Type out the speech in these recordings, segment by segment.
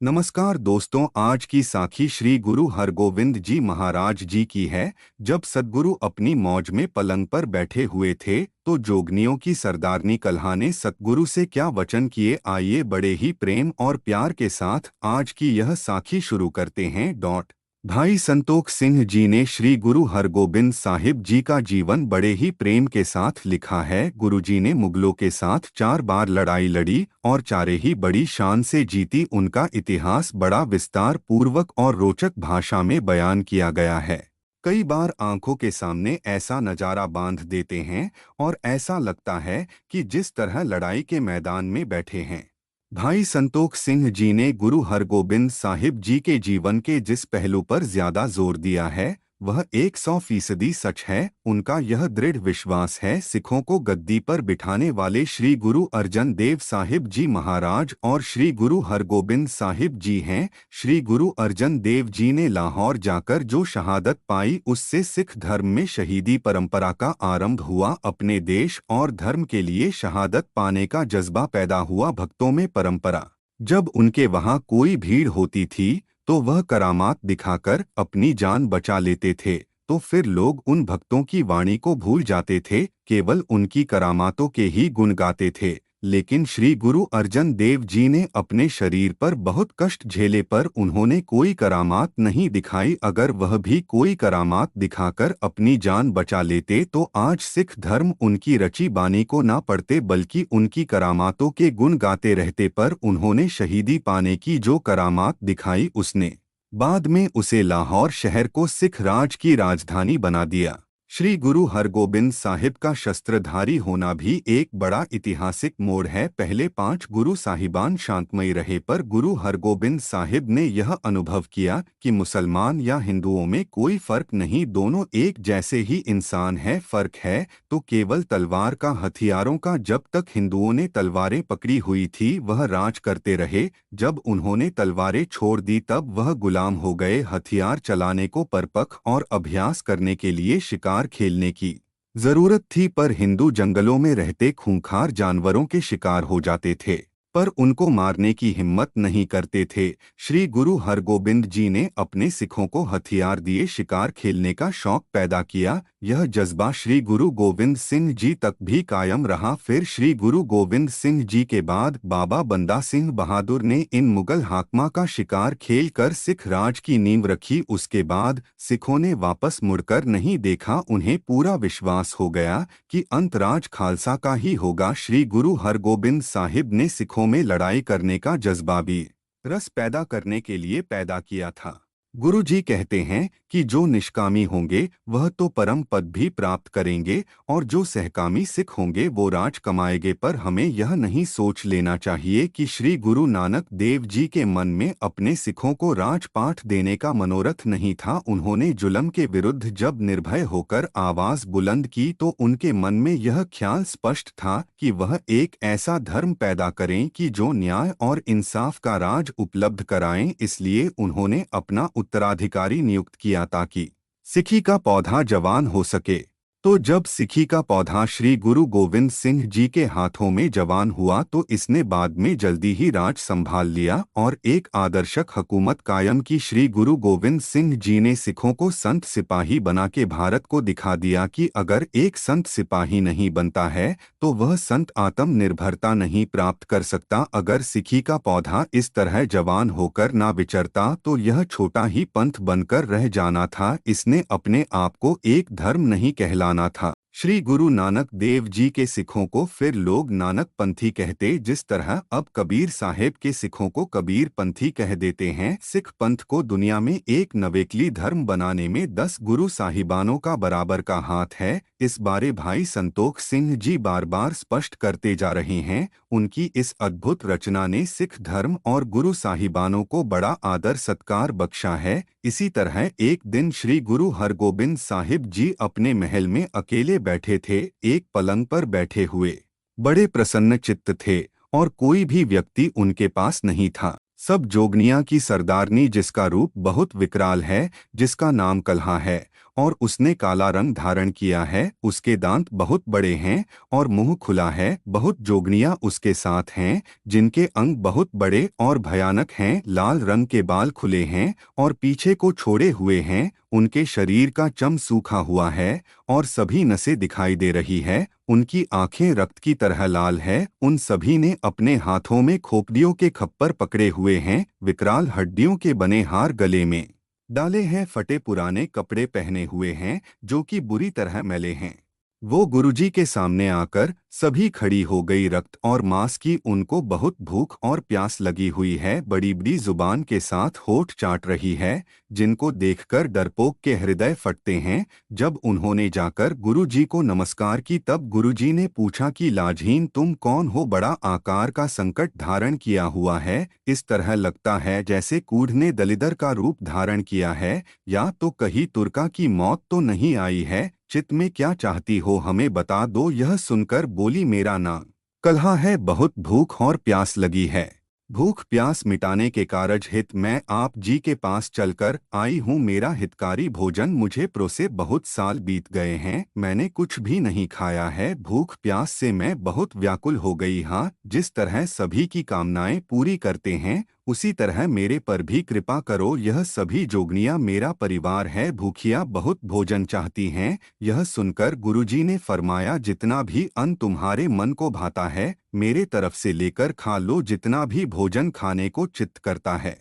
नमस्कार दोस्तों, आज की साखी श्री गुरु हरगोविंद जी महाराज जी की है। जब सद्गुरु अपनी मौज में पलंग पर बैठे हुए थे तो जोगनियों की सरदारनी कल्हा ने सतगुरु से क्या वचन किए, आइए बड़े ही प्रेम और प्यार के साथ आज की यह साखी शुरू करते हैं। भाई संतोख सिंह जी ने श्री गुरु हरगोबिंद साहिब जी का जीवन बड़े ही प्रेम के साथ लिखा है। गुरुजी ने मुगलों के साथ 4 बार लड़ाई लड़ी और चारे ही बड़ी शान से जीती। उनका इतिहास बड़ा विस्तार पूर्वक और रोचक भाषा में बयान किया गया है। कई बार आंखों के सामने ऐसा नजारा बांध देते हैं और ऐसा लगता है कि जिस तरह लड़ाई के मैदान में बैठे हैं। भाई संतोख सिंह जी ने गुरु हरगोबिंद साहिब जी के जीवन के जिस पहलू पर ज्यादा जोर दिया है वह 100% सच है। उनका यह दृढ़ विश्वास है, सिखों को गद्दी पर बिठाने वाले श्री गुरु अर्जन देव साहिब जी महाराज और श्री गुरु हरगोबिंद साहिब जी हैं। श्री गुरु अर्जन देव जी ने लाहौर जाकर जो शहादत पाई उससे सिख धर्म में शहीदी परंपरा का आरंभ हुआ। अपने देश और धर्म के लिए शहादत पाने का जज्बा पैदा हुआ। भक्तों में परंपरा, जब उनके वहां कोई भीड़ होती थी तो वह करामात दिखाकर अपनी जान बचा लेते थे, तो फिर लोग उन भक्तों की वाणी को भूल जाते थे, केवल उनकी करामातों के ही गुण गाते थे। लेकिन श्री गुरु अर्जन देव जी ने अपने शरीर पर बहुत कष्ट झेले पर उन्होंने कोई करामात नहीं दिखाई। अगर वह भी कोई करामात दिखाकर अपनी जान बचा लेते तो आज सिख धर्म उनकी रची बानी को ना पढ़ते बल्कि उनकी करामातों के गुण गाते रहते। पर उन्होंने शहीदी पाने की जो करामात दिखाई उसने बाद में उसे लाहौर शहर को सिख राज की राजधानी बना दिया। श्री गुरु हरगोबिंद साहिब का शस्त्रधारी होना भी एक बड़ा ऐतिहासिक मोड़ है। पहले 5 गुरु साहिबान शांतमयी रहे, पर गुरु हरगोबिंद साहिब ने यह अनुभव किया कि मुसलमान या हिंदुओं में कोई फर्क नहीं, दोनों एक जैसे ही इंसान है। फर्क है तो केवल तलवार का, हथियारों का। जब तक हिंदुओं ने तलवारें पकड़ी हुई थी वह राज करते रहे, जब उन्होंने तलवारें छोड़ दी तब वह गुलाम हो गए। हथियार चलाने को परपक और अभ्यास करने के लिए शिकार खेलने की जरूरत थी, पर हिंदू जंगलों में रहते खूंखार जानवरों के शिकार हो जाते थे पर उनको मारने की हिम्मत नहीं करते थे। श्री गुरु हरगोबिंद जी ने अपने सिखों को हथियार दिए शिकार खेलने का शौक पैदा किया। यह जज्बा श्री गुरु गोविंद सिंह जी तक भी कायम रहा। फिर श्री गुरु गोविंद सिंह जी के बाद बाबा बंदा सिंह बहादुर ने इन मुगल हाकमा का शिकार खेल कर सिख राज की नींव रखी। उसके बाद सिखों ने वापस मुड़कर नहीं देखा। उन्हें पूरा विश्वास हो गया कि अंत राज खालसा का ही होगा। श्री गुरु हरगोबिंद साहिब ने सिखों में लड़ाई करने का जज्बा भी रस पैदा करने के लिए पैदा किया था। गुरु जी कहते हैं कि जो निष्कामी होंगे वह तो परम पद भी प्राप्त करेंगे और जो सहकामी सिख होंगे वो राज कमाएंगे। पर हमें यह नहीं सोच लेना चाहिए कि श्री गुरु नानक देव जी के मन में अपने सिखों को राजपाठ देने का मनोरथ नहीं था। उन्होंने जुल्म के विरुद्ध जब निर्भय होकर आवाज बुलंद की तो उनके मन में यह ख्याल स्पष्ट था कि वह एक ऐसा धर्म पैदा करें कि जो न्याय और इंसाफ का राज उपलब्ध कराएं। इसलिए उन्होंने अपना उत्तराधिकारी नियुक्त किया ताकि सिखी का पौधा जवान हो सके। तो जब सिखी का पौधा श्री गुरु गोविंद सिंह जी के हाथों में जवान हुआ तो इसने बाद में जल्दी ही राज संभाल लिया और एक आदर्शक हुकूमत कायम की। श्री गुरु गोविंद सिंह जी ने सिखों को संत सिपाही बना के भारत को दिखा दिया कि अगर एक संत सिपाही नहीं बनता है तो वह संत आत्मनिर्भरता नहीं प्राप्त कर सकता। अगर सिखी का पौधा इस तरह जवान होकर ना विचरता तो यह छोटा ही पंथ बनकर रह जाना था। इसने अपने आप को एक धर्म नहीं कहलाना था। श्री गुरु नानक देव जी के सिखों को फिर लोग नानक पंथी कहते, जिस तरह अब कबीर साहेब के सिखों को कबीर पंथी कह देते हैं। सिख पंथ को दुनिया में एक नवेकली धर्म बनाने में 10 गुरु साहिबानों का बराबर का हाथ है। इस बारे भाई संतोख सिंह जी बार बार स्पष्ट करते जा रहे हैं। उनकी इस अद्भुत रचना ने सिख धर्म और गुरु साहिबानों को बड़ा आदर सत्कार बख्शा है। इसी तरह एक दिन श्री गुरु हरगोबिंद साहिब जी अपने महल में अकेले बैठे थे, एक पलंग पर बैठे हुए बड़े प्रसन्न चित्त थे और कोई भी व्यक्ति उनके पास नहीं था। सब जोगनिया की सरदारनी, जिसका रूप बहुत विकराल है, जिसका नाम कल्हा है और उसने काला रंग धारण किया है, उसके दांत बहुत बड़े हैं और मुंह खुला है। बहुत जोगनियां उसके साथ हैं जिनके अंग बहुत बड़े और भयानक हैं। लाल रंग के बाल खुले हैं और पीछे को छोड़े हुए हैं। उनके शरीर का चम सूखा हुआ है और सभी नसें दिखाई दे रही है। उनकी आंखें रक्त की तरह लाल है। उन सभी ने अपने हाथों में खोपड़ियों के खप्पर पकड़े हुए हैं। विकराल हड्डियों के बने हार गले में डाले हैं। फटे पुराने कपड़े पहने हुए हैं जो कि बुरी तरह मैले हैं। वो गुरुजी के सामने आकर सभी खड़ी हो गई। रक्त और मांस की उनको बहुत भूख और प्यास लगी हुई है। बड़ी बड़ी जुबान के साथ होठ चाट रही है जिनको देखकर डरपोक के हृदय फटते हैं। जब उन्होंने जाकर गुरुजी को नमस्कार की तब गुरुजी ने पूछा कि लाजहीन तुम कौन हो? बड़ा आकार का संकट धारण किया हुआ है। इस तरह लगता है जैसे कूढ़ ने दलिदर का रूप धारण किया है। या तो कहीं तुर्का की मौत तो नहीं आई है? चित्त में क्या चाहती हो हमें बता दो। यह सुनकर बोली मेरा नाम कल्हा है, बहुत भूख और प्यास लगी है। भूख प्यास मिटाने के कारज हित मैं आप जी के पास चलकर आई हूँ। मेरा हितकारी भोजन मुझे परोसे बहुत साल बीत गए हैं, मैंने कुछ भी नहीं खाया है। भूख प्यास से मैं बहुत व्याकुल हो गई। हाँ, जिस तरह सभी की कामनाएं पूरी करते हैं उसी तरह मेरे पर भी कृपा करो। यह सभी जोगनियां मेरा परिवार है, भूखिया बहुत भोजन चाहती हैं। यह सुनकर गुरुजी ने फरमाया जितना भी अन्न तुम्हारे मन को भाता है मेरे तरफ से लेकर खा लो। जितना भी भोजन खाने को चित्त करता है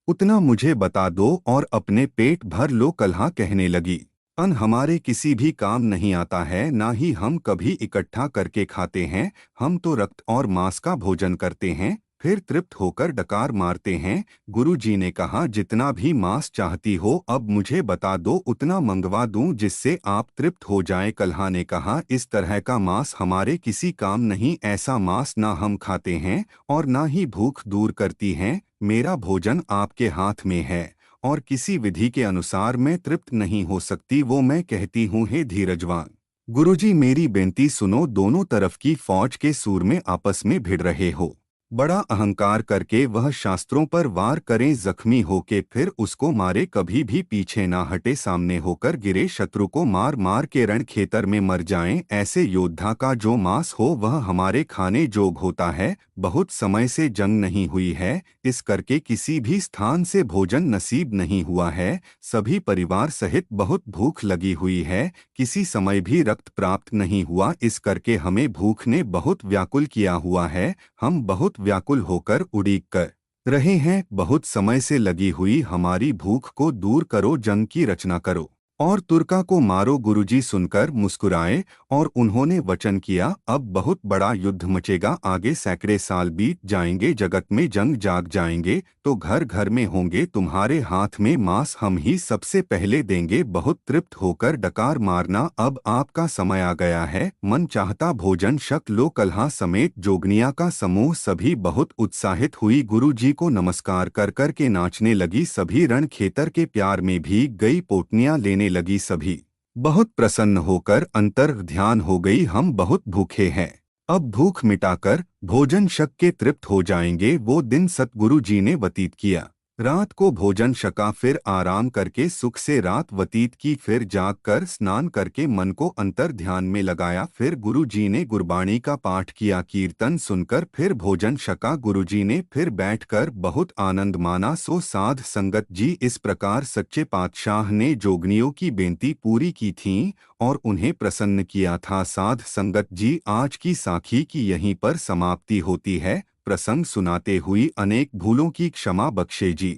उतना मुझे बता दो और अपने पेट भर लो। कल्हा कहने लगी अन्न हमारे किसी भी काम नहीं आता है, ना ही हम कभी इकट्ठा करके खाते हैं। हम तो रक्त और मांस का भोजन करते हैं फिर तृप्त होकर डकार मारते हैं। गुरुजी ने कहा जितना भी मांस चाहती हो अब मुझे बता दो, उतना मंगवा दूं जिससे आप तृप्त हो जाएं। कल्हा ने कहा इस तरह का मांस हमारे किसी काम नहीं। ऐसा मांस ना हम खाते हैं और ना ही भूख दूर करती हैं। मेरा भोजन आपके हाथ में है और किसी विधि के अनुसार मैं तृप्त नहीं हो सकती। वो मैं कहती हूँ हे धीरजवान गुरुजी मेरी बेनती सुनो। दोनों तरफ की फौज के सूर में आपस में भिड़ रहे हो। बड़ा अहंकार करके वह शास्त्रों पर वार करें, जख्मी होके फिर उसको मारे, कभी भी पीछे ना हटे, सामने होकर गिरे, शत्रु को मार मार के रण खेतर में मर जाएं। ऐसे योद्धा का जो मांस हो वह हमारे खाने जोग होता है। बहुत समय से जंग नहीं हुई है, इस करके किसी भी स्थान से भोजन नसीब नहीं हुआ है। सभी परिवार सहित बहुत भूख लगी हुई है, किसी समय भी रक्त प्राप्त नहीं हुआ, इस करके हमें भूख ने बहुत व्याकुल किया हुआ है। हम बहुत व्याकुल होकर उड़ीक कर रहे हैं। बहुत समय से लगी हुई हमारी भूख को दूर करो, जंग की रचना करो और तुर्का को मारो। गुरुजी सुनकर मुस्कुराए और उन्होंने वचन किया अब बहुत बड़ा युद्ध मचेगा। आगे सैकड़े साल बीत जाएंगे, जगत में जंग जाग जाएंगे तो घर घर में होंगे। तुम्हारे हाथ में मांस हम ही सबसे पहले देंगे। बहुत तृप्त होकर डकार मारना, अब आपका समय आ गया है। मन चाहता भोजन शक लो। कल्हा समेत जोगनिया का समूह सभी बहुत उत्साहित हुई, गुरुजी को नमस्कार कर कर के नाचने लगी। सभी रण खेतर के प्यार में भीग गई, पोटनियां लेने लगी। सभी बहुत प्रसन्न होकर अंतर ध्यान हो गई, हम बहुत भूखे हैं, अब भूख मिटाकर भोजन शक के तृप्त हो जाएंगे। वो दिन सतगुरु जी ने व्यतीत किया। रात को भोजन शका, फिर आराम करके सुख से रात व्यतीत की, फिर जाग कर स्नान करके मन को अंतर ध्यान में लगाया। फिर गुरु जी ने गुरबाणी का पाठ किया, कीर्तन सुनकर फिर भोजन शका। गुरु जी ने फिर बैठकर बहुत आनंद माना। सो साध संगत जी, इस प्रकार सच्चे पातशाह ने जोगनियों की बेनती पूरी की थी और उन्हें प्रसन्न किया था। साध संगत जी, आज की साखी की यहीं पर समाप्ति होती है। प्रसंग सुनाते हुई अनेक भूलों की क्षमा बख्शे जी।